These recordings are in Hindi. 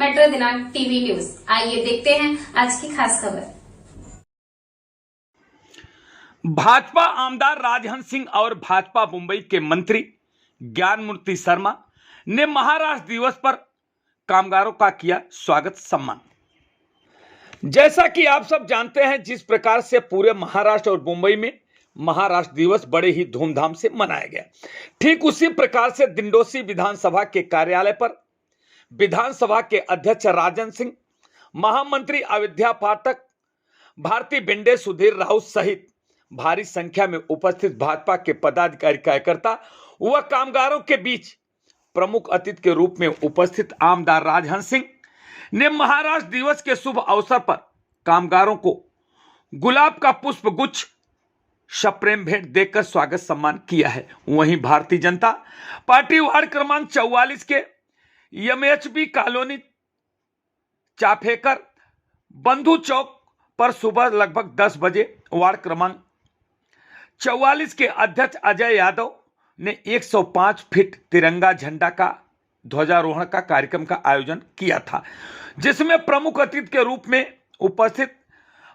मेट्रो दिनांक टीवी न्यूज। आइए देखते हैं आज की खास खबर। भाजपा आमदार राजहंस सिंह और भाजपा मुंबई के मंत्री ज्ञानमूर्ति शर्मा ने महाराष्ट्र दिवस पर कामगारों का किया स्वागत सम्मान। जैसा कि आप सब जानते हैं, जिस प्रकार से पूरे महाराष्ट्र और मुंबई में महाराष्ट्र दिवस बड़े ही धूमधाम से मनाया गया, ठीक उसी प्रकार से दिंडोसी विधानसभा के कार्यालय पर विधानसभा के अध्यक्ष राजन सिंह, महामंत्री अयोध्या पाठक, भारती भिंडे, सुधीर राउत सहित भारी संख्या में उपस्थित भाजपा के पदाधिकारी, कार्यकर्ता व कामगारों के बीच प्रमुख अतिथि के रूप में उपस्थित आमदार राजहंस सिंह ने महाराष्ट्र दिवस के शुभ अवसर पर कामगारों को गुलाब का पुष्प गुच्छ, सप्रेम भेंट देकर स्वागत सम्मान किया है। वहीं भारतीय जनता पार्टी वार्ड क्रमांक 44 के एमएचबी कॉलोनी चाफेकर बंधु चौक पर सुबह लगभग 10 बजे वार्ड क्रमांक 44 के अध्यक्ष अजय यादव ने 105 फीट तिरंगा झंडा का ध्वजारोहण का कार्यक्रम का आयोजन किया था, जिसमें प्रमुख अतिथि के रूप में उपस्थित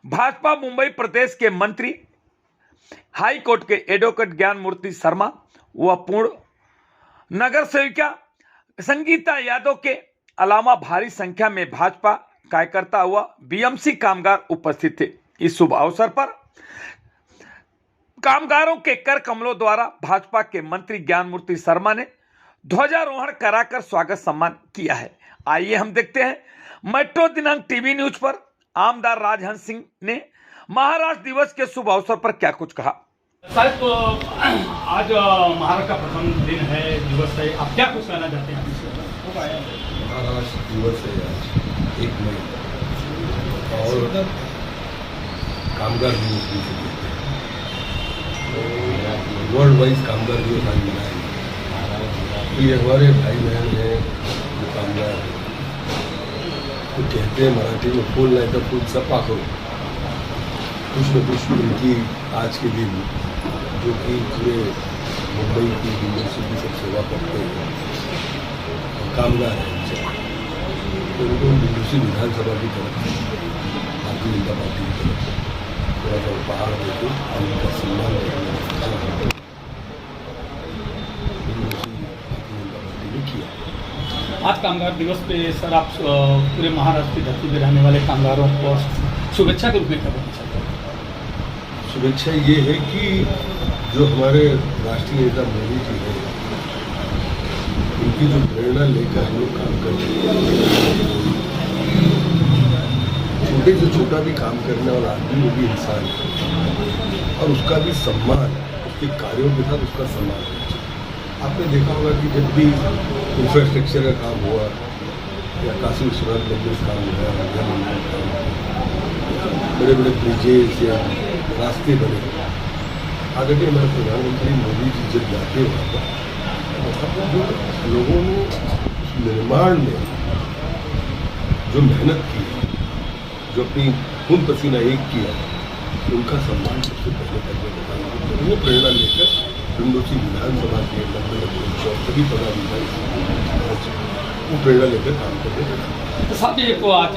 भाजपा मुंबई प्रदेश के मंत्री, हाई कोर्ट के एडवोकेट ज्ञानमूर्ति शर्मा व पूर्ण नगर सेविका संगीता यादव के अलावा भारी संख्या में भाजपा कार्यकर्ता व बीएमसी कामगार उपस्थित थे। इस शुभ अवसर पर कामगारों के कर कमलों द्वारा भाजपा के मंत्री ज्ञानमूर्ति शर्मा ने ध्वजारोहण कराकर स्वागत सम्मान किया है। आइए हम देखते हैं मेट्रो दिनांक टीवी न्यूज पर आमदार राजहंस सिंह ने महाराष्ट्र दिवस के शुभ अवसर पर क्या कुछ कहा। साहब, आज महाराष्ट्र का प्रथम दिन है, दिवस है, आप क्या कुछ कहना चाहते हैं? महाराष्ट्र दिवस है आज 1 मई और कामगार दिवस भी वर्ल्ड वाइज कामगार दिवस आज मनाएंगे। ये हमारे भाई बहन हैं जो कामगार हैं, तो कहते हैं मराठी में फूल नहीं तो फूल सपा करो। कुछ न कुछ उनकी आज के दिन जो कि पूरे मुंबई की यूनिवर्सिटी की सब सेवा करते हैं कामगार हैं, तो उनको दिंडोसी विधानसभा की तरफ से भारतीय जनता पार्टी की तरफ से थोड़ा सा उपहार देकर और उनका सम्मान करके दिंडोसी भारतीय जनता पार्टी ने किया। आज कामगार दिवस पे सर, आप पूरे महाराष्ट्र की धरती पर रहने वाले कामगारों को शुभेच्छा के रूप में क्या बोलना चाहते हैं? शुभेच्छा ये है कि जो हमारे राष्ट्रीय नेता मोदी जी हैं, उनकी जो प्रेरणा लेकर हम लोग काम करते हैं, छोटे से छोटा भी काम करने वाला आदमी वो भी इंसान है और उसका भी सम्मान, उसके कार्यों के साथ उसका सम्मान होना चाहिए। आपने देखा होगा कि जब भी इंफ्रास्ट्रक्चर का काम हुआ या काशी विश्वनाथ मंदिर काम हुआ, राजा मंदिर काम हुआ, बड़े बड़े ब्रिजेस या रास्ते बने, आदरणीय हमारे प्रधानमंत्री मोदी जी जब जाते हैं तो लोगों ने उस निर्माण में जो मेहनत की, जो अपनी खून पसीना एक किया, उनका सम्मान सबसे पहले करने का वो प्रेरणा लेकर दिंडोसी विधानसभा के मंत्री और सभी पदाधिकारी वो प्रेरणा लेकर काम करने लगे। तो साथ ही आज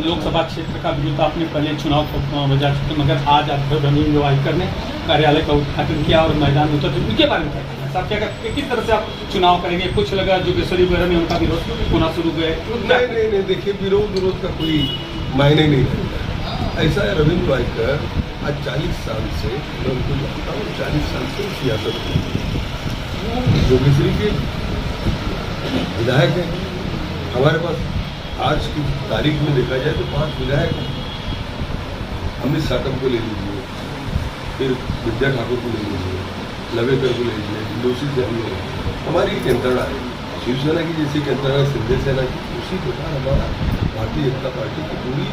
लोकसभा क्षेत्र का भी तो आपने पहले चुनाव को बजा चुके, मगर आज अध्यक्ष वाइकर ने कार्यालय का उद्घाटन किया और मैदान में उतर, उनके बारे में क्या कहना है? साहब, क्या किस तरह से आप चुनाव करेंगे? कुछ लगा जोगेश्वरी वगैरह में उनका विरोध होना शुरू हुआ है। नहीं, देखिए विरोध का कोई मायने नहीं रहता। ऐसा है, रविंद्र वाइकर आज 40 साल से, मैं उनको जानता हूँ, 40 साल से सियासत में जोगेश्वरी के विधायक हैं। हमारे पास आज की तारीख में देखा जाए तो 5 विधायक हैं। अमित साटम को ले लीजिए, फिर विद्या ठाकुर को ले लीजिए, लवेकर को ले लीजिए, दिंडोसी से हम लोग, हमारी यंत्रणा है शिवसेना की जैसी यंत्रणा सिंधे सेना की, उसी प्रकार हमारा भारतीय जनता पार्टी की पूरी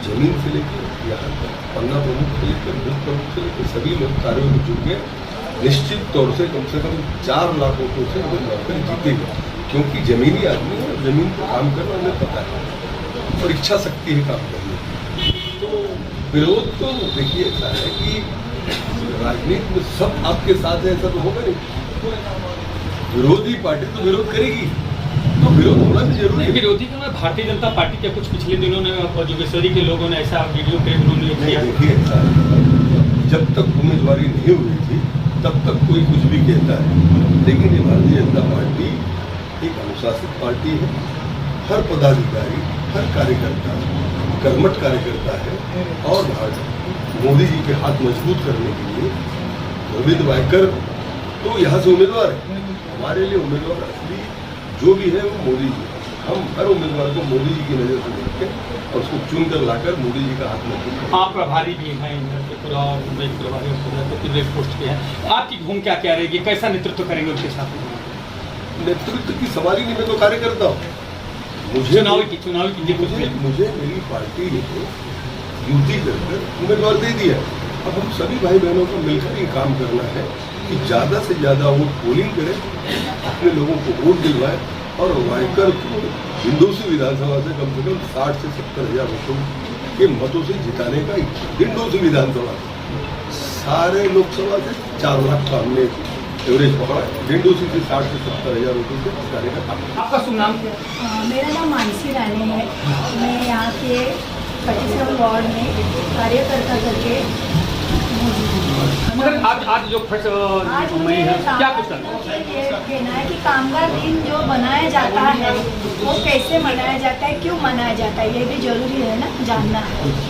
जमीन से लेकर यहाँ तक पन्ना प्रमुख से लेकर बूथ प्रमुख से लेकर सभी लोग कार्यों में जुट गए। निश्चित तौर से कम 4 लाख वोटों से हमें नौकरी जीतेगा, क्योंकि जमीनी आदमी है, जमीन पर काम करना हमें पता है और इच्छा शक्ति है काम करने की। तो विरोध तो देखिए ऐसा है कि राजनीति में सब आपके साथ है, ऐसा तो होगा नहीं। विरोधी पार्टी तो विरोध करेगी, तो विरोध होना भी जरूरी है। विरोधी में भारतीय जनता पार्टी के कुछ पिछले दिनों में जोगेश्वरी के लोगों ने ऐसा वीडियो पे उन्होंने किया। देखिए, जब तक उम्मीदवारी नहीं हुई थी तब तक कोई कुछ भी कहता है, लेकिन ये भारतीय जनता पार्टी एक अनुशासित पार्टी है। हर पदाधिकारी, हर कार्यकर्ता कर्मठ कार्यकर्ता है और मोदी जी के हाथ मजबूत करने के लिए रविंद्र वायकर तो यहाँ से उम्मीदवार है। हमारे लिए उम्मीदवार असली जो भी है वो मोदी जी। हम हर उम्मीदवार को मोदी जी की नज़र से देखते और उसको चुन कर लाकर मोदी जी का हाथ मजबूत। आप प्रभारी भी हैं त्रिपुरा और मुंबई प्रभारी पोस्ट के हैं, आपकी भूमिका क्या रहेगी, कैसा नेतृत्व करेंगे उसके साथ? नेतृत्व की सवाल ही नहीं, मैं तो कार्यकर्ता हूँ। चुनावी की मुझे मेरी पार्टी ने युति कर उम्मीदवार दे दिया। अब हम सभी भाई बहनों को मिलकर ये काम करना है कि ज़्यादा से ज़्यादा वोट पोलिंग करें, अपने लोगों को वोट दिलवाएं और वायकर को हिंदोसी विधानसभा से कम 60 से 70 हज़ार वोटों के मतों से जिताने का हिंदोसी विधानसभा सारे लोकसभा से 4 लाख का हमने एवरेज पकड़ा है। हिंदोसी से 60 से 70 हज़ार वोटों से जिताने का काम। आपका शुभ नाम? मेरा नाम मानसी रानी है। मैं यहाँ के 37 वार्ड में कार्यकर्ता करके मगर आज जो आज मई है क्या कुछ ये कहना है कि कामगार दिन जो मनाया जाता है वो कैसे मनाया जाता है, क्यों मनाया जाता है, ये भी जरूरी है ना जानना।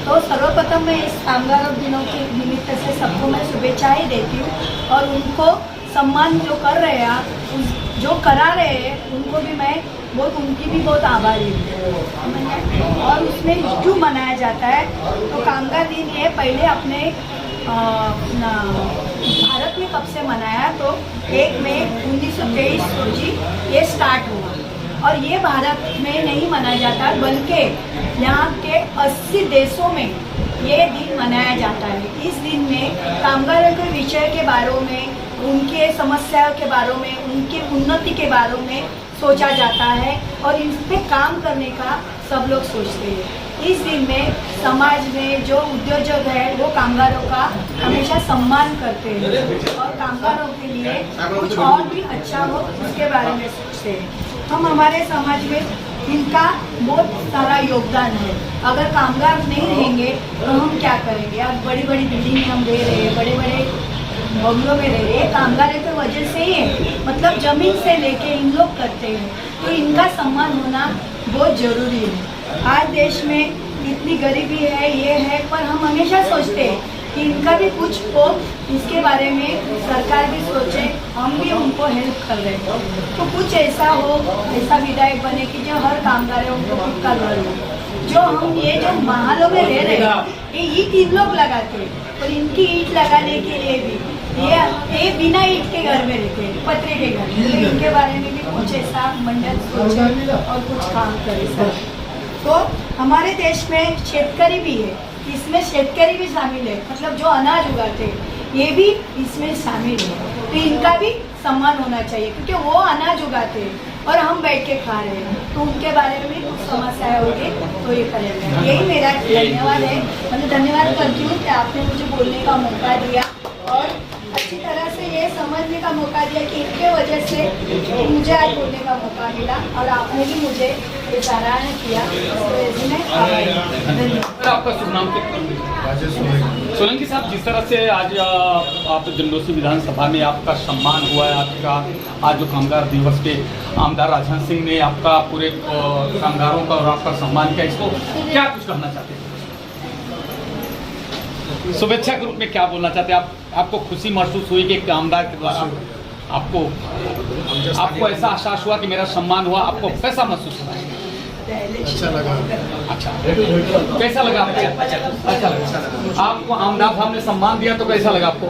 तो सर्वप्रथम मैं इस कामगार दिनों के निमित्त से सबको मैं शुभेच्छा ही देती हूँ और उनको सम्मान जो कर रहे हैं, जो करा रहे हैं, उनको भी मैं उनकी भी बहुत आभारी हूँ। और उसमें क्यों मनाया जाता है तो कामगार दिन ये पहले अपने भारत में कब से मनाया तो 1 मई 1923 रोजी ये स्टार्ट हुआ और ये भारत में नहीं मनाया जाता बल्कि यहाँ के 80 देशों में ये दिन मनाया जाता है। इस दिन में कामगारों के विषय के बारे में, उनके समस्याओं के बारे में, उनकी उन्नति के बारे में सोचा जाता है और इस पे काम करने का सब लोग सोचते हैं। इस दिन में समाज में जो उद्योजक है वो कामगारों का हमेशा सम्मान करते हैं और कामगारों के लिए कुछ और भी अच्छा हो उसके बारे में सोचते हैं। हम हमारे समाज में इनका बहुत सारा योगदान है। अगर कामगार नहीं रहेंगे तो हम क्या करेंगे? अब बड़ी बड़ी बिल्डिंग हम दे रहे हैं, बड़े बड़े बंगलों में रह रहे हैं, कामगारों की वजह से ही है। मतलब जमीन से लेके इन लोग करते हैं, तो इनका सम्मान होना बहुत जरूरी है। आज देश में इतनी गरीबी है, ये है, पर हम हमेशा सोचते हैं कि इनका भी कुछ हो, इसके बारे में सरकार भी सोचे, हम भी उनको हेल्प कर रहे हैं। तो कुछ ऐसा हो, ऐसा विधायक बने कि जो हर कामगारों को खुद का घर हो। जो हम ये जो महलों में रह रहे हैं, ये ईट इन लोग लगाते हैं और इनकी ईट लगाने के लिए भी ये बिना ईट के घर में रहते हैं, पतरे के घर में। तो इनके बारे में भी कुछ ऐसा मंडल सोचे और कुछ काम करे सर। तो हमारे देश में शेतकारी भी है, इसमें शेतकारी भी शामिल है, मतलब जो अनाज उगाते हैं ये भी इसमें शामिल है। तो इनका भी सम्मान होना चाहिए क्योंकि वो अनाज उगाते हैं और हम बैठ के खा रहे हैं, तो उनके बारे में भी कुछ समस्याएं होगी तो ये करेंगे। यही मेरा धन्यवाद है। मैं धन्यवाद करती हूँ कि आपने मुझे बोलने का मौका दिया और अच्छी तरह से ये समझने का मौका दिया कि इनके वजह से मुझे आज बोलने का मौका मिला और आपने भी मुझे ये सराहना किया। आपका शुभ नाम? सोलंकी साहब, जिस तरह से आज आप जंडोसी विधानसभा में आपका सम्मान हुआ है, आपका आज जो कामगार दिवस पे आमदार राजहंस सिंह ने आपका पूरे कामगारों का और आपका सम्मान किया, इसको क्या कुछ कहना चाहते हैं? शुभेच्छा के रूप में क्या बोलना चाहते हैं आप? आपको खुशी महसूस हुई कि एक कामगार के द्वारा आपको ऐसा आश्वास हुआ कि मेरा सम्मान हुआ, आपको कैसा महसूस हुआ? अच्छा लगा। अच्छा, कैसा लगा आपको? अच्छा लगा। आपको आमदार साहब ने सम्मान दिया तो कैसा लगा आपको?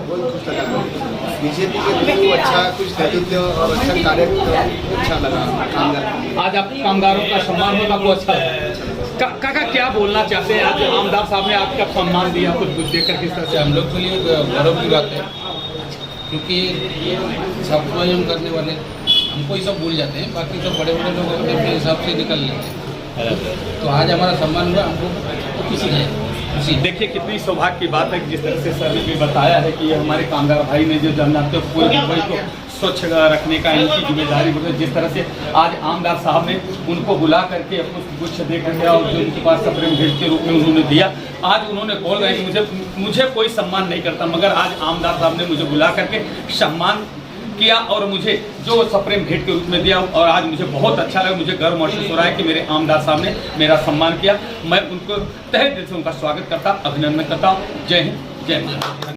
बीजेपी के लिए अच्छा कुछ नेतृत्व और अच्छा कार्य अच्छा लगा। कामगार आज आप कामगारों का सम्मान होगा, आपको अच्छा लगा। काका क्या बोलना चाहते हैं? आज आमदार साहब ने आपका सम्मान दिया, कुछ देख कर किस तरह से? हम लोग के लिए गर्व की बात है क्योंकि सब स्वयं करने वाले हमको ये सब भूल जाते हैं, बाकी सब बड़े बड़े लोग अपने अपने हिसाब से निकल लेते हैं। तो आज हमारा सम्मान हुआ, हमको खुशी है। देखिए कितनी सौभाग्य की बात है कि जिस तरह से सर ने भी बताया है कि हमारे कामगार भाई ने जो जानते पूरे मुंबई को स्वच्छ रखने का इनकी जिम्मेदारी होती है। जिस तरह से आज आमदार साहब ने उनको बुला करके पुष्प दे करके और जो उनके पास सप्रेम भेंट के रूप में उन्होंने दिया, आज उन्होंने बोल रहे हैं कि मुझे कोई सम्मान नहीं करता, मगर आज आमदार साहब ने मुझे बुला करके सम्मान किया और मुझे जो सप्रेम भेंट के रूप में दिया, और आज मुझे बहुत अच्छा लगा, मुझे गर्व महसूस हो रहा है कि मेरे आमदार साहब ने मेरा सम्मान किया। मैं उनको तहे दिल से उनका स्वागत करता, अभिनंदन करता हूँ। जय हिंद, जय भारत।